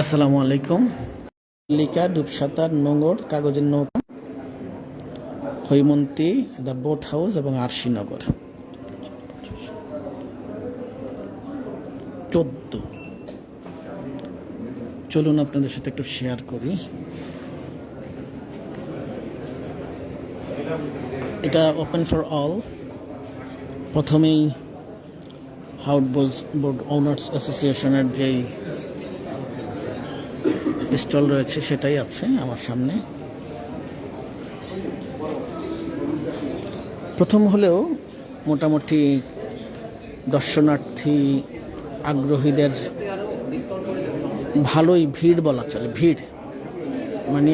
আসসালামু আলাইকুম। লিকা, ডুবসাঁতার, নোঙর, কাগজের নৌকা, হৈমন্তী, দ্য বোট হাউস এবং আরশিনগর 14। চলুন আপনাদের সাথে একটু শেয়ার করি। এটা ওপেন ফর অল। প্রথমেই হাউস বোট ওনার্স অ্যাসোসিয়েশনের যেই স্টল রয়েছে সেটাই আছে আমার সামনে। প্রথম হলেও মোটামুটি দর্শনার্থী আগ্রহীদের ভালোই ভিড় বলা চলে। ভিড় মানে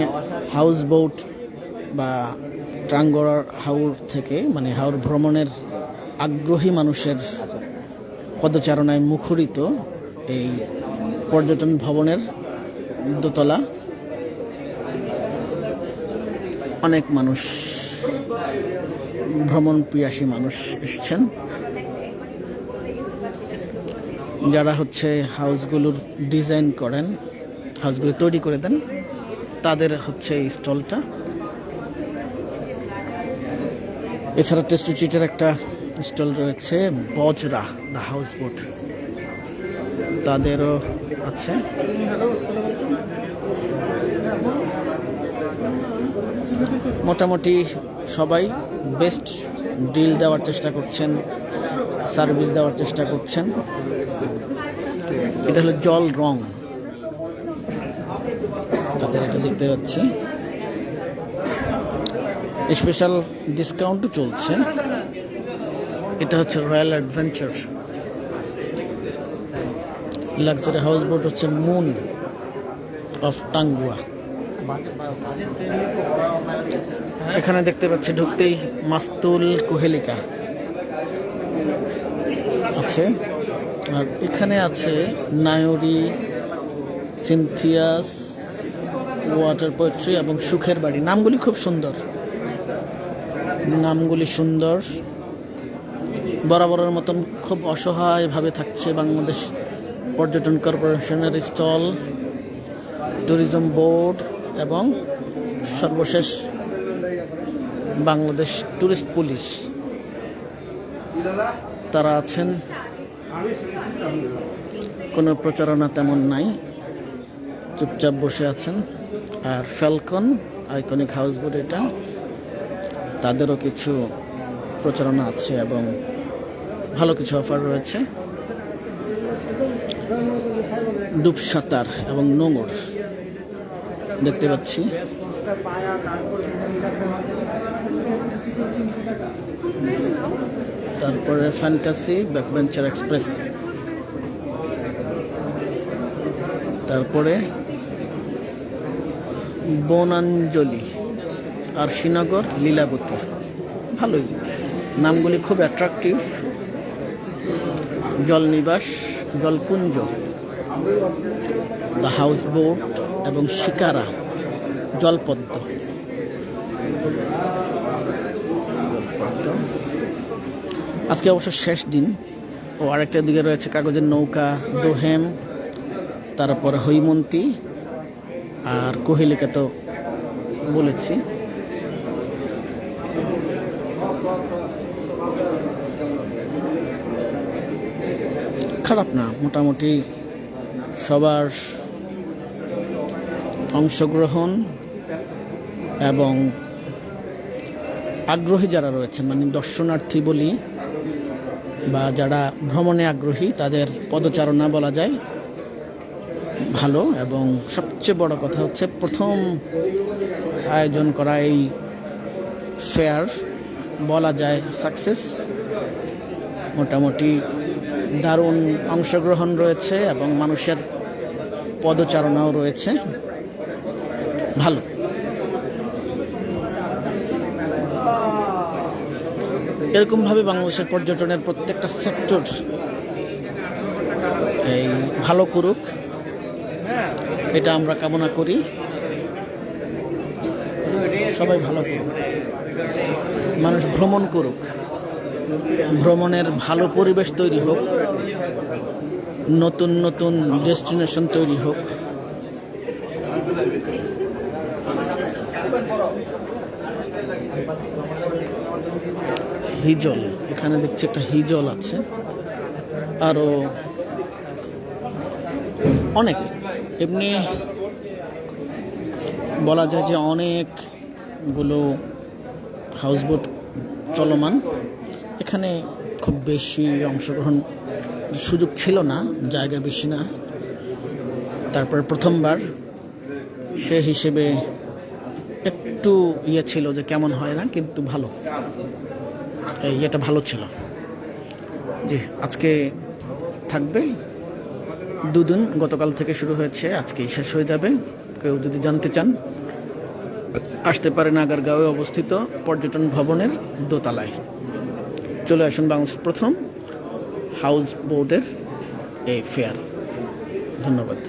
হাউস বোট বা টাঙ্গরার হাওর থেকে মানে হাওর ভ্রমণের আগ্রহী মানুষের পদচারণায় মুখরিত এই পর্যটন ভবনের দোতলা। অনেক মানুষ, ভ্রমণ পিয়াসী মানুষ এসেছেন, যারা হচ্ছে হাউসগুলোর ডিজাইন করেন, হাউসগুলো তৈরি করে দেন, তাদের হচ্ছে এই স্টলটা। এছাড়া টেস্টি ট্রিটের একটা স্টল রয়েছে, বজরা দ্য হাউস বোট, তাদেরও আছে। মোটামুটি সবাই বেস্ট ডিল দেওয়ার চেষ্টা করছেন, সার্ভিস দেওয়ার চেষ্টা করছেন। এটা হলো জল রং, তাদের এটা দেখতে পাচ্ছি। স্পেশাল ডিসকাউন্টও চলছে। এটা হচ্ছে royal adventure luxury house boat, হচ্ছে মুন অফ টাঙ্গুয়া। এখানে দেখতে পাচ্ছি ঢুকতেই মাস্তুল কোহেলিকা আছে, আর এখানে আছে নায়রি, সিনথিয়াস, ওয়াটার পোয়েট্রি এবং সুখের বাড়ি। নামগুলি খুব সুন্দর, নামগুলি সুন্দর। বরাবরের মতন খুব অসহায়ভাবে থাকছে বাংলাদেশ পর্যটন কর্পোরেশনের স্টল, ট্যুরিজম বোর্ড এবং সর্বশেষ বাংলাদেশ ট্যুরিস্ট পুলিশ, তারা আছেন। কোনো প্রচারণা তেমন নাই, চুপচাপ বসে আছেন। আর ফ্যালকন আইকনিক হাউস বোট, এটা তাদেরও কিছু প্রচারণা আছে এবং ভালো কিছু অফার রয়েছে। ডুবসাঁতার এবং নোঙর দেখতে পাচ্ছি। তারপরে ফ্যান্টাসি, ব্যাকবেঞ্চার এক্সপ্রেস, তারপরে বনাঞ্জলি, আর শ্রীনগর, লীলাবতী। ভালোই, নামগুলি খুব অ্যাট্রাকটিভ। জলনিবাস, জলকুঞ্জ, দ্য হাউস বোট এবং শিকারা, জলপদ্ম। আজকে অবশ্য শেষ দিন। ও আরেকটা দিকে রয়েছে কাগজের নৌকা, দোহেম, তারপরে হৈমন্তী আর কোহেলিকা তো বলেছি। খারাপ না, মোটামুটি সবার অংশগ্রহণ এবং আগ্রহী যারা রয়েছে, মানে দর্শনার্থী বলি বা যারা ভ্রমণে আগ্রহী, তাদের পদচারণা বলা যায় ভালো। এবং সবচেয়ে বড় কথা হচ্ছে প্রথম আয়োজন করা এই ফেয়ার বলা যায় সাকসেস। মোটামুটি দারুণ অংশগ্রহণ রয়েছে এবং মানুষের পদচারণাও রয়েছে ভালো। এরকমভাবে বাংলাদেশের পর্যটনের প্রত্যেকটা সেক্টর এই ভালো করুক, এটা আমরা কামনা করি। সবাই ভালো করুক, মানুষ ভ্রমণ করুক, ভ্রমণের ভালো পরিবেশ তৈরি হোক, নতুন নতুন ডেস্টিনেশন তৈরি হোক, হিজল, এখানে দেখছি একটা হিজল আছে, আরও অনেক এমনি বলা যায় যে অনেকগুলো হাউসবোট চলমান। এখানে খুব বেশি অংশগ্রহণ সুযোগ ছিল না, জায়গা বেশি না, তারপরে প্রথমবার সে হিসেবে একটু ছিল যে কেমন হয় না, কিন্তু ভালো, এই এটা ভালো ছিল। জি, আজকে থাকবে দুদিন, গতকাল থেকে শুরু হয়েছে, আজকেই শেষ হয়ে যাবে। কেউ যদি জানতে চান আসতে পারেন আগারগাঁওয়ে অবস্থিত পর্যটন ভবনের দোতলায়। চলে আসুন বাংলাদেশের প্রথম হাউস বোটের এই ফেয়ার। ধন্যবাদ।